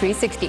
360।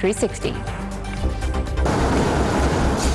360।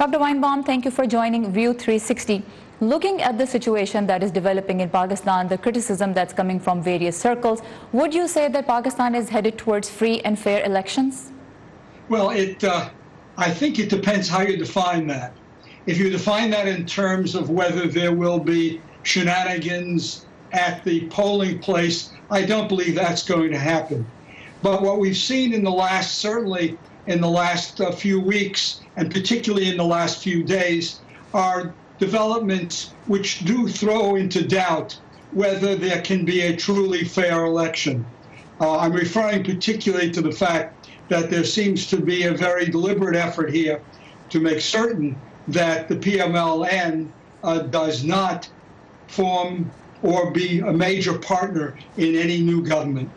Dr. Weinbaum, thank you for joining View 360. Looking at the situation that is developing in Pakistan, the criticism that's coming from various circles, would you say that Pakistan is headed towards free and fair elections? Well, I think it depends how you define that. If you define that in terms of whether there will be shenanigans at the polling place, I don't believe that's going to happen. But what we've seen in the last, certainly in the last few weeks, and particularly in the last few days, are developments which do throw into doubt whether there can be a truly fair election. I'm referring particularly to the fact that there seems to be a very deliberate effort here to make certain that the PMLN does not form or be a major partner in any new government.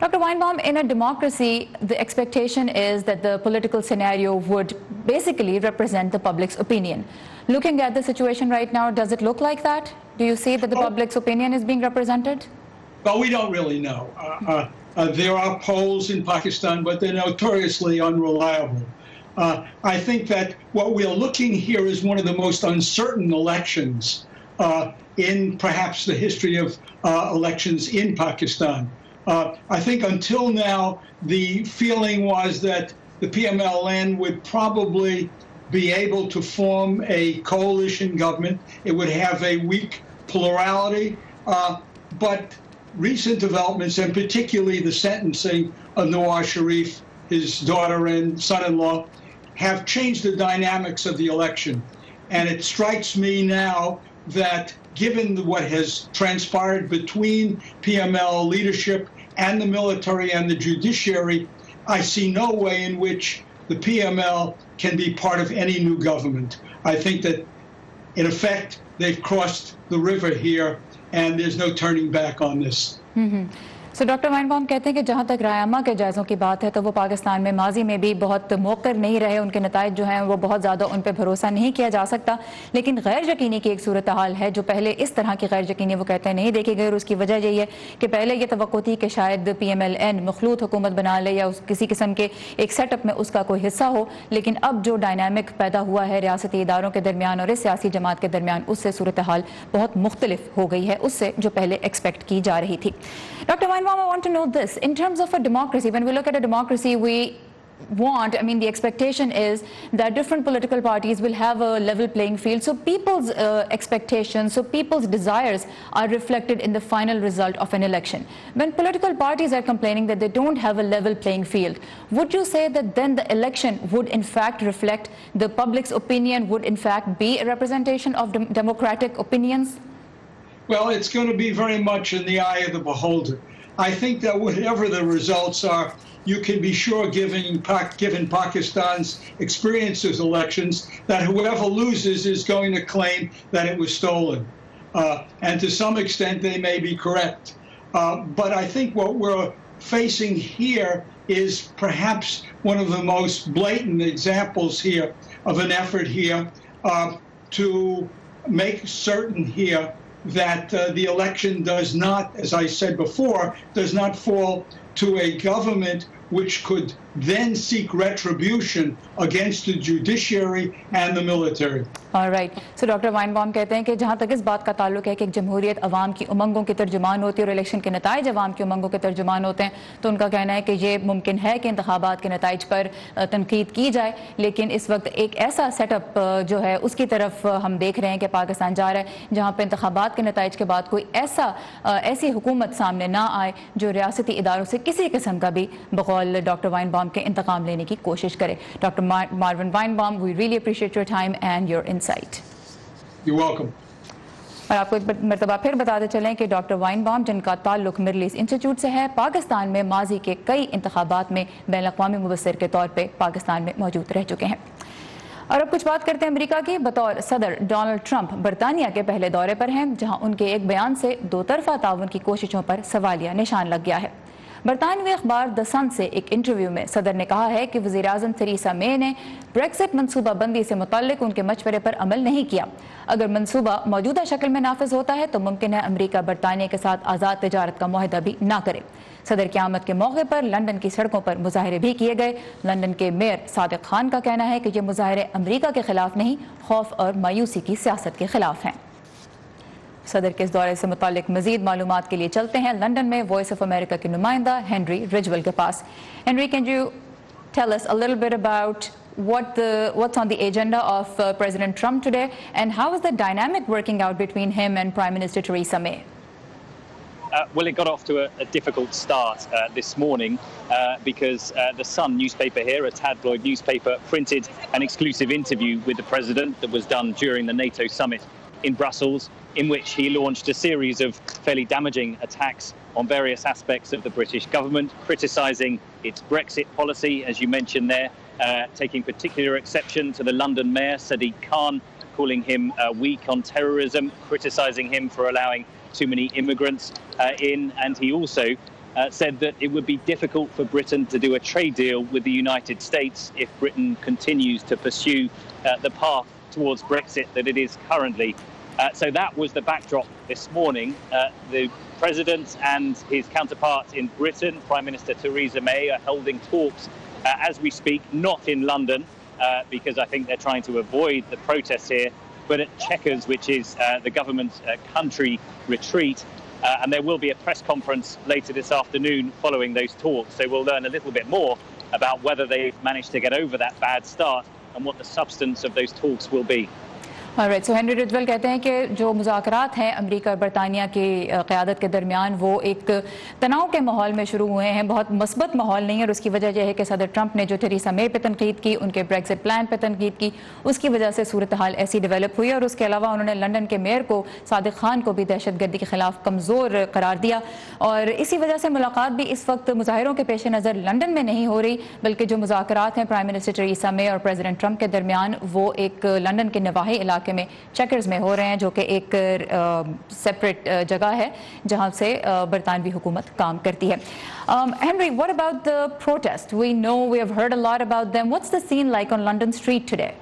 Dr. Weinbaum, in a democracy, the expectation is that the political scenario would basically represent the public's opinion. Looking at the situation right now, does it look like that? Do you see that the public's opinion is being represented? Well, we don't really know. There are polls in Pakistan, but they're notoriously unreliable. I think that what we're looking here is one of the most uncertain elections in perhaps the history of elections in Pakistan. I think until now, the feeling was that the PMLN would probably be able to form a coalition government. It would have a weak plurality, but recent developments, and particularly the sentencing of Nawaz Sharif, his daughter and son-in-law, have changed the dynamics of the election. And it strikes me now that given what has transpired between PML leadership and the military and the judiciary, I see no way in which the PML can be part of any new government. I think that, in effect, they've crossed the river here, and there's no turning back on this. So doctor Weinbaum کہتے ہیں کہ جہاں تک رائے کے جائزوں کی بات ہے تو وہ پاکستان میں ماضی میں بھی بہت موقر نہیں رہے، ان کے نتائج جو ہیں وہ بہت زیادہ ان پہ بھروسہ نہیں کیا جا سکتا، لیکن غیر یقینی کی ایک صورتحال ہے جو پہلے اس طرح کی غیر یقینی وہ کہتے ہیں نہیں دیکھی گئی، اور اس کی وجہ یہی ہے کہ پہلے یہ توقع تھی کہ شاید PMLN مخلوط حکومت بنا لے یا کسی قسم کے ایک سیٹ اپ میں اس کا کوئی حصہ ہو، لیکن اب جو ڈائنامک پیدا ہوا ہے ریاستی اداروں کے درمیان اور اس سیاسی جماعت کے درمیان، اس سے صورتحال بہت مختلف ہو گئی ہے اس سے جو پہلے ایکسپیکٹ کی جا رہی تھی۔ Doctor Weinbaum, I want to know this. In terms of a democracy, when we look at a democracy, the expectation is that different political parties will have a level playing field. So people's expectations, so people's desires are reflected in the final result of an election. When political parties are complaining that they don't have a level playing field, would you say that then the election would in fact reflect the public's opinion, would in fact be a representation of democratic opinions? Well, it's going to be very much in the eye of the beholder. I think that whatever the results are, you can be sure, given Pakistan's experience with elections, that whoever loses is going to claim that it was stolen. And to some extent, they may be correct. But I think what we're facing here is perhaps one of the most blatant examples here of an effort here to make certain here that the election does not, as I said before, does not fall to a government which could then seek retribution against the judiciary and the military. All right. So doctor Weinbaum کہتے ہیں کہ جہاں تک اس بات کا تعلق ہے کہ ایک جمہوریت عوام کی امنگوں کے ترجمان ہوتی ہے اور الیکشن کے نتائج عوام کی امنگوں کے ترجمان ہوتے ہیں، تو ان کا کہنا ہے کہ یہ ممکن ہے کہ انتخابات کے نتائج پر تنقید کی جائے، لیکن اس وقت ایک ایسا سیٹ اپ جو ہے اس کی طرف ہم دیکھ رہے ہیں کہ پاکستان جا رہا ہے جہاں پہ انتخابات کے نتائج کے بعد کوئی ایسی حکومت سامنے نہ آئے جو ریاستی اداروں سے کسی قسم کا بھی بقول ڈاکٹر وائنبام کے انتقام لینے کی کوشش کرے۔ Doctor Marvin Weinbaum, we really appreciate your time and your insight. You're welcome. اور آپ کو ایک مرتبہ پھر بتاتے چلیں کہ ڈاکٹر وائنبام جن کا تعلق مڈل ایسٹ انسٹیٹیوٹ سے ہے، پاکستان میں ماضی کے کئی انتخابات میں بین الاقوامی مبصر کے طور پہ پاکستان میں موجود رہ چکے ہیں۔ اور اب کچھ بات کرتے ہیں امریکہ کی۔ بطور صدر ڈونلڈ ٹرمپ برطانیہ کے پہلے دورے پر ہیں، جہاں ان کے ایک بیان سے دو طرفہ تعاون کی کوششوں پر سوالیہ نشان لگ گیا ہے۔ برطانوی اخبار دی سن سے ایک انٹرویو میں صدر نے کہا ہے کہ وزیراعظم تھریسا مے نے بریکزٹ منصوبہ بندی سے متعلق ان کے مشورے پر عمل نہیں کیا۔ اگر منصوبہ موجودہ شکل میں نافذ ہوتا ہے تو ممکن ہے امریکہ برطانیہ کے ساتھ آزاد تجارت کا معاہدہ بھی نہ کرے۔ صدر کی آمد کے موقع پر لندن کی سڑکوں پر مظاہرے بھی کیے گئے۔ لندن کے میئر صادق خان کا کہنا ہے کہ یہ مظاہرے امریکہ کے خلاف نہیں، خوف اور مایوسی کی سیاست کے خلاف ہیں۔ صدر کے اس دورے سے متعلق مزید معلومات کے لیے چلتے ہیں لندن میں وائس آف امریکہ کے نمائندہ ہنری رجول کے پاس۔ Henry, can you tell us a little bit about what's on the agenda of President Trump today, and how is the dynamic working out between him and Prime Minister Theresa May? Well, it got off to a difficult start this morning because the Sun newspaper here, a tabloid newspaper, printed an exclusive interview with the President that was done during the NATO summit in Brussels, in which he launched a series of fairly damaging attacks on various aspects of the British government, criticising its Brexit policy, as you mentioned there, taking particular exception to the London Mayor, Sadiq Khan, calling him weak on terrorism, criticising him for allowing too many immigrants in, and he also said that it would be difficult for Britain to do a trade deal with the United States if Britain continues to pursue the path towards Brexit that it is currently. So that was the backdrop this morning. The President and his counterpart in Britain, Prime Minister Theresa May, are holding talks as we speak, not in London, because I think they're trying to avoid the protests here, but at Chequers, which is the government's country retreat. And there will be a press conference later this afternoon following those talks. So we'll learn a little bit more about whether they've managed to get over that bad start and what the substance of those talks will be. Alright, so Henry رجول کہتے ہیں کہ جو مذاکرات ہیں امریکہ اور برطانیہ کی قیادت کے درمیان وہ ایک تناؤ کے ماحول میں شروع ہوئے ہیں، بہت مثبت ماحول نہیں ہے، اور اس کی وجہ یہ ہے کہ صدر ٹرمپ نے جو تھریسا مے پہ تنقید کی، ان کے بریکزٹ پلان پہ تنقید کی، اس کی وجہ سے صورتحال ایسی ڈیولپ ہوئی، اور اس کے علاوہ انہوں نے لندن کے میئر کو صادق خان کو بھی دہشت گردی کے خلاف کمزور قرار دیا، اور اسی وجہ سے ملاقات بھی اس وقت مظاہروں کے پیش نظر لندن میں نہیں ہو رہی، بلکہ جو مذاکرات ہیں پرائم منسٹر تھریسا مے اور پریزیڈنٹ ٹرمپ کے درمیان وہ ایک لندن کے نواحی علاقے علاقے میں چیکرز میں ہو رہے ہیں, جو کہ ایک سیپریٹ جگہ ہے جہاں سے برطانوی حکومت کام کرتی ہے. Henry, what about the protest? We know, we have heard a lot about them. What's the scene like on London Street today?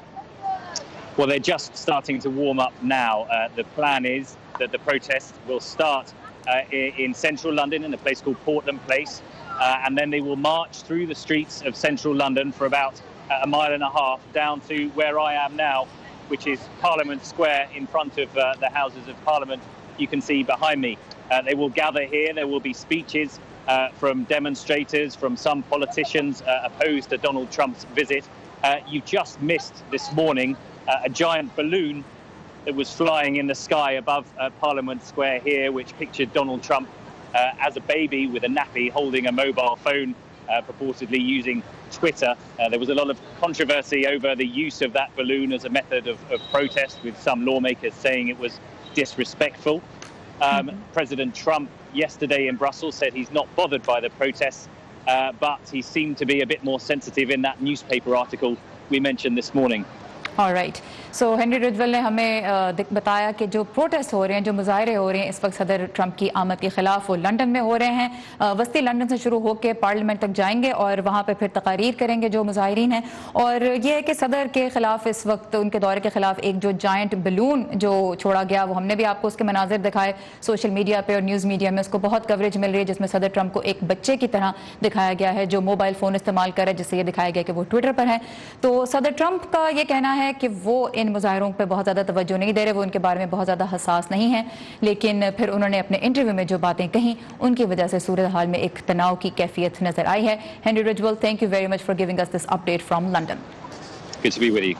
Well, they're just starting to warm up now. The plan is that the protest will start in central London in a place called Portland Place, and then they will march through the streets of central London for about a mile and a half down to where I am now, which is Parliament Square in front of the Houses of Parliament. You can see behind me. They will gather here. There will be speeches from demonstrators, from some politicians opposed to Donald Trump's visit. You just missed this morning a giant balloon that was flying in the sky above Parliament Square here, which pictured Donald Trump as a baby with a nappy holding a mobile phone, purportedly using Twitter. There was a lot of controversy over the use of that balloon as a method of protest, with some lawmakers saying it was disrespectful. President Trump yesterday in Brussels said he's not bothered by the protests, but he seemed to be a bit more sensitive in that newspaper article we mentioned this morning. All right. So Henry رجول نے ہمیں بتایا کہ جو protest ہو رہے ہیں, جو مظاہرے ہو رہے ہیں اس وقت صدر ٹرمپ کی آمد کے خلاف, وہ لندن میں ہو رہے ہیں. وسطی لندن سے شروع ہو کے پارلیمنٹ تک جائیں گے اور وہاں پہ پھر تقاریر کریں گے جو مظاہرین ہیں. اور یہ ہے کہ صدر کے خلاف اس وقت, ان کے دورے کے خلاف, ایک جو جائنٹ بلون جو چھوڑا گیا, وہ ہم نے بھی آپ کو اس کے مناظر دکھائے سوشل میڈیا پہ اور نیوز میڈیا میں. اس کو بہت کوریج مل رہی ہے, جس میں صدر ٹرمپ کو ایک بچے کی طرح دکھایا گیا ہے جو موبائل فون استعمال کر رہا ہے, جس سے یہ دکھایا گیا کہ وہ ٹویٹر پر ہے. تو صدر ٹرمپ کا یہ کہنا ہے کہ وہ ان مظاہروں پہ بہت زیادہ توجہ نہیں دے رہے, وہ ان کے بارے میں بہت زیادہ حساس نہیں ہیں. لیکن پھر انہوں نے اپنے انٹرویو میں جو باتیں کہیں, ان کی وجہ سے صورتحال میں ایک تناؤ کی کیفیت نظر آئی ہے. ہنری رجول, thank you very much for giving us this update from London. Good to be with you.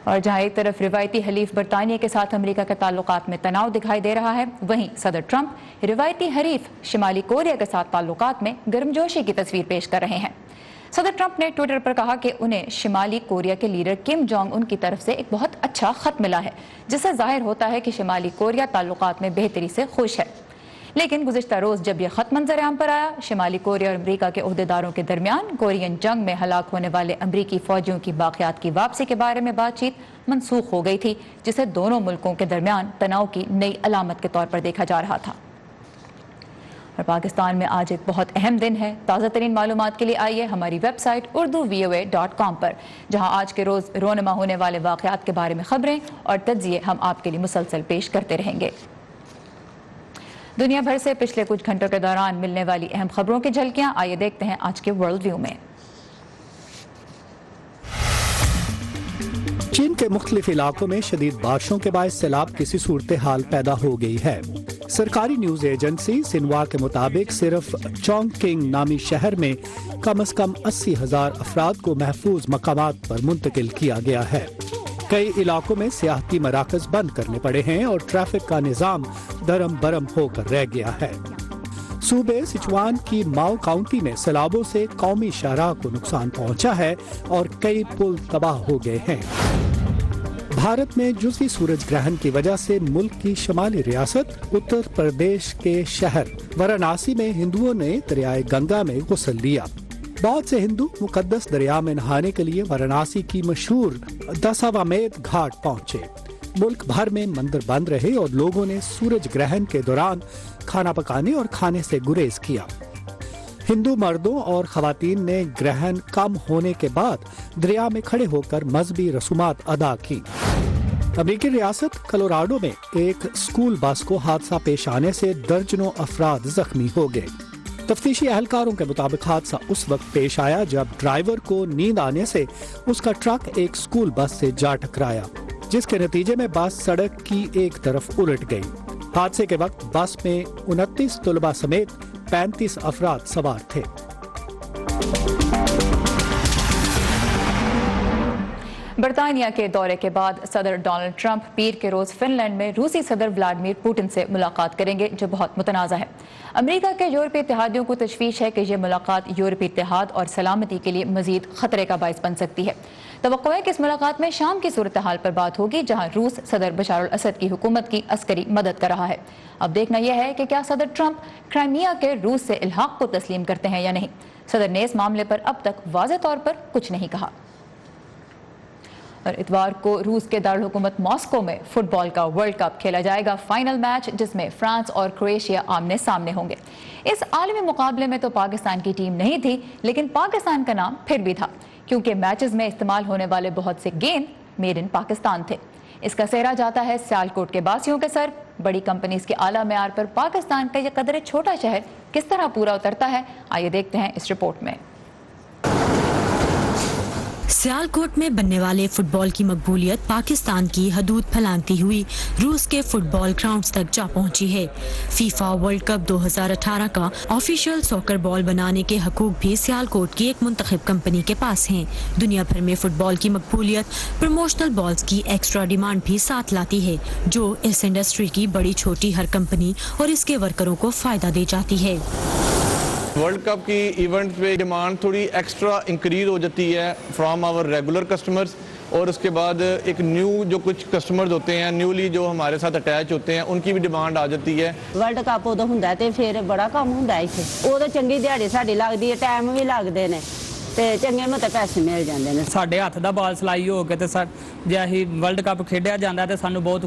اور جہاں ایک طرف روایتی حلیف برطانیہ کے ساتھ امریکہ کے تعلقات میں تناؤ دکھائی دے رہا ہے, وہیں صدر ٹرمپ روایتی حریف شمالی کوریا کے ساتھ تعلقات میں گرمجوشی کی تصویر پیش کر رہے ہیں. صدر ٹرمپ نے ٹویٹر پر کہا کہ انہیں شمالی کوریا کے لیڈر کم جونگ ان کی طرف سے ایک بہت اچھا خط ملا ہے, جس سے ظاہر ہوتا ہے کہ شمالی کوریا تعلقات میں بہتری سے خوش ہے. لیکن گزشتہ روز جب یہ خط منظر عام پر آیا, شمالی کوریا اور امریکہ کے عہدیداروں کے درمیان کورین جنگ میں ہلاک ہونے والے امریکی فوجیوں کی باقیات کی واپسی کے بارے میں بات چیت منسوخ ہو گئی تھی, جسے دونوں ملکوں کے درمیان تناؤ کی نئی علامت کے طور پر دیکھا جا رہا تھا. اور پاکستان میں آج ایک بہت اہم دن ہے. تازہ ترین معلومات کے لیے آئیے ہماری ویب سائٹ urduvoa.com پر, جہاں آج کے روز رونما ہونے والے واقعات کے بارے میں خبریں اور تجزیے ہم آپ کے لیے مسلسل پیش کرتے رہیں گے. دنیا بھر سے پچھلے کچھ گھنٹوں کے دوران ملنے والی اہم خبروں کی جھلکیاں آئیے دیکھتے ہیں آج کے ورلڈ ویو میں. چین کے مختلف علاقوں میں شدید بارشوں کے باعث سیلاب کی صورتحال پیدا ہو گئی ہے. سرکاری نیوز ایجنسی سنوا کے مطابق صرف چونگ کنگ نامی شہر میں کم از کم 80,000 افراد کو محفوظ مقامات پر منتقل کیا گیا ہے. کئی علاقوں میں سیاحتی مراکز بند کرنے پڑے ہیں اور ٹریفک کا نظام درم برم ہو کر رہ گیا ہے. صوبے سچوان کی ماؤ کاؤنٹی میں سیلابوں سے قومی شاہراہ کو نقصان پہنچا ہے اور کئی پل تباہ ہو گئے ہیں. بھارت میں جزوی سورج گرہن کی وجہ سے ملک کی شمالی ریاست اتر پردیش کے شہر وارانسی میں ہندوؤں نے دریائے گنگا میں غسل لیا. بہت سے ہندو مقدس دریا میں نہانے کے لیے وارانسی کی مشہور دساوامید گھاٹ پہنچے. ملک بھر میں مندر بند رہے اور لوگوں نے سورج گرہن کے دوران کھانا پکانے اور کھانے سے گریز کیا. ہندو مردوں اور خواتین نے گرہن کم ہونے کے بعد دریا میں کھڑے ہو کر مذہبی رسومات ادا کی. امریکی ریاست کلوراڈو میں ایک اسکول بس کو حادثہ پیش آنے سے درجنوں افراد زخمی ہو گئے. تفتیشی اہلکاروں کے مطابق حادثہ اس وقت پیش آیا جب ڈرائیور کو نیند آنے سے اس کا ٹرک ایک اسکول بس سے جا ٹکرایا, جس کے نتیجے میں بس سڑک کی ایک طرف الٹ گئی. حادثے کے وقت بس میں 29 طلباء سمیت 35 افراد سوار تھے. برطانیہ کے دورے کے بعد صدر ڈونلڈ ٹرمپ پیر کے روز فن لینڈ میں روسی صدر ولادیمیر پوٹن سے ملاقات کریں گے, جو بہت متنازع ہے. امریکہ کے یورپی اتحادیوں کو تشویش ہے کہ یہ ملاقات یورپی اتحاد اور سلامتی کے لیے مزید خطرے کا باعث بن سکتی ہے. توقع ہے کہ اس ملاقات میں شام کی صورتحال پر بات ہوگی, جہاں روس صدر بشار الاسد کی حکومت کی عسکری مدد کر رہا ہے. اب دیکھنا یہ ہے کہ کیا صدر ٹرمپ کرائمیا کے روس سے الحاق کو تسلیم کرتے ہیں یا نہیں. صدر نے اس معاملے پر اب تک واضح طور پر کچھ نہیں کہا. اور اتوار کو روس کے دارالحکومت ماسکو میں فٹ بال کا ورلڈ کپ کھیلا جائے گا فائنل میچ، جس میں فرانس اور کرویشیا آمنے سامنے ہوں گے۔ اس عالمی مقابلے میں تو پاکستان کی ٹیم نہیں تھی، لیکن پاکستان کا نام پھر بھی تھا، کیونکہ میچز میں استعمال ہونے والے بہت سے گیند میڈ ان پاکستان تھے۔ اس کا سہرا جاتا ہے سیالکوٹ کے باسیوں کے سر۔ بڑی کمپنیز کے اعلیٰ معیار پر پاکستان کا یہ قدرے چھوٹا شہر کس طرح پورا اترتا ہے، آئیے دیکھتے ہیں اس رپورٹ میں۔ سیالکوٹ میں بننے والے فٹ بال کی مقبولیت پاکستان کی حدود پھیلانتی ہوئی روس کے فٹ بال گراؤنڈز تک جا پہنچی ہے۔ فیفا ورلڈ کپ 2018 کا آفیشیل سوکر بال بنانے کے حقوق بھی سیالکوٹ کی ایک منتخب کمپنی کے پاس ہیں۔ دنیا بھر میں فٹ بال کی مقبولیت پروموشنل بالز کی ایکسٹرا ڈیمانڈ بھی ساتھ لاتی ہے، جو اس انڈسٹری کی بڑی چھوٹی ہر کمپنی اور اس کے ورکروں کو فائدہ دے جاتی ہے۔ ورلڈ کپ کی ایونٹ پہ ڈیمانڈ تھوڑی ایکسٹرا انکریز ہو جاتی ہے فرام آور ریگولر کسٹمرز، اور اس کے بعد ایک نیو جو کچھ کسٹمرز ہوتے ہیں نیولی جو ہمارے ساتھ اٹیچ ہوتے ہیں، ان کی بھی ڈیمانڈ آ جاتی ہے۔ ورلڈ کپ ادو ہوندا تے پھر بڑا کام ہوندا ہے، ادو چنگی دیہڑی ساڈی لگدی ہے، ٹائم بھی لگدے نے تے چنگے متے پیسے مل جاندے نے۔ ਸਾਡੇ ਹੱਥ ਦਾ ਬਾਲ ਸਲਾਈ ਹੋ ਕੇ ਤੇ ਜੇ ਅਸੀਂ ਵਰਲਡ ਕੱਪ ਖੇਡਿਆ ਜਾਂਦਾ ਤੇ ਸਾਨੂੰ ਬਹੁਤ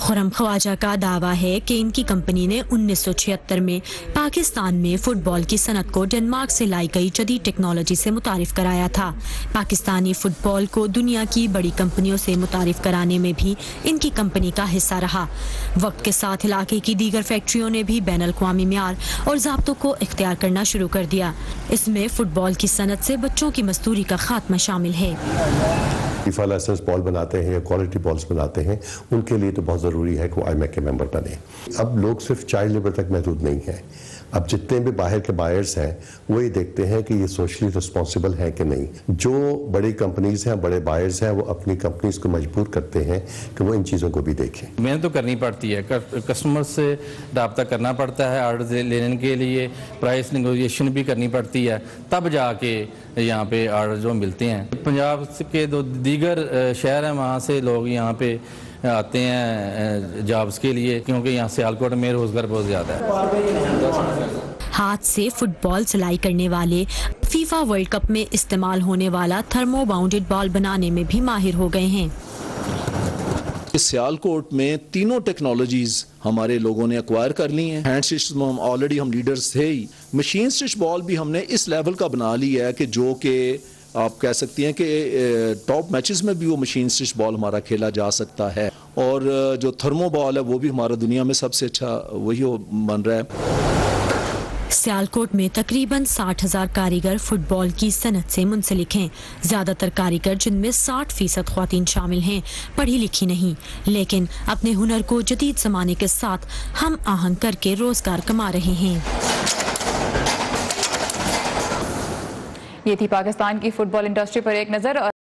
خرم خواجہ کا دعویٰ ہے کہ ان کی کمپنی نے 1976 میں پاکستان میں فٹ بال کی صنعت کو ڈنمارک سے لائی گئی جدید ٹیکنالوجی سے متعارف کرایا تھا۔ پاکستانی فٹ بال کو دنیا کی بڑی کمپنیوں سے متعارف کرانے میں بھی ان کی کمپنی کا حصہ رہا۔ وقت کے ساتھ علاقے کی دیگر فیکٹریوں نے بھی بین الاقوامی معیار اور ضابطوں کو اختیار کرنا شروع کر دیا۔ اس میں فٹ بال کی صنعت سے بچوں کی مزدوری کا خاتمہ شامل ہے۔ فیفا لائسنس بال بناتے ہیں یا کوالٹی بالز بناتے ہیں، ان کے لیے تو بہت ضروری ہے کہ وہ آئی میک کے ممبر بنے۔ اب لوگ صرف چائلڈ لیبر تک محدود نہیں ہیں، اب جتنے بھی باہر کے بائرز ہیں وہ یہ دیکھتے ہیں کہ یہ سوشلی رسپانسیبل ہیں کہ نہیں۔ جو بڑی کمپنیز ہیں، بڑے بائرز ہیں، وہ اپنی کمپنیز کو مجبور کرتے ہیں کہ وہ ان چیزوں کو بھی دیکھیں۔ محنت تو کرنی پڑتی ہے، کسٹمر سے رابطہ کرنا پڑتا ہے، آرڈر لینے کے لیے پرائس نیگوشیشن بھی کرنی پڑتی ہے، تب جا کے یہاں پہ آرڈر جو ملتے ہیں۔ پنجاب کے جو دیگر شہر ہیں وہاں سے لوگ یہاں پہ آتے ہیں جابز کے لیے، کیونکہ یہاں سیالکوٹ میں روزگار بہت زیادہ ہے۔ ہاتھ سے فٹ بال سلائی کرنے والے فیفا ورلڈ کپ میں استعمال ہونے والا تھرمو باؤنڈڈ بال بنانے میں بھی ماہر ہو گئے ہیں۔ سیالکوٹ میں تینوں ٹیکنالوجیز ہمارے لوگوں نے ایکوائر کر لی ہیں۔ ہینڈ سٹچ میں آلریڈی ہم لیڈرز تھے ہی، مشین سٹچ بال بھی ہم نے اس لیول کا بنا لی ہے کہ جو کہ آپ کہہ سکتی ہیں کہ ٹاپ میچز میں بھی وہ مشین سٹچ بال ہمارا کھیلا جا سکتا ہے، اور جو تھرمو بال ہے وہ بھی ہمارا دنیا میں سب سے اچھا وہی بن رہا ہے۔ سیالکوٹ میں تقریباً 60,000 کاریگر فٹ بال کی صنعت سے منسلک ہیں۔ زیادہ تر کاریگر، جن میں 60% خواتین شامل ہیں، پڑھی لکھی نہیں، لیکن اپنے ہنر کو جدید زمانے کے ساتھ ہم آہنگ کر کے روزگار کما رہے ہیں۔ یہ تھی پاکستان کی فٹ بال انڈسٹری پر ایک نظر۔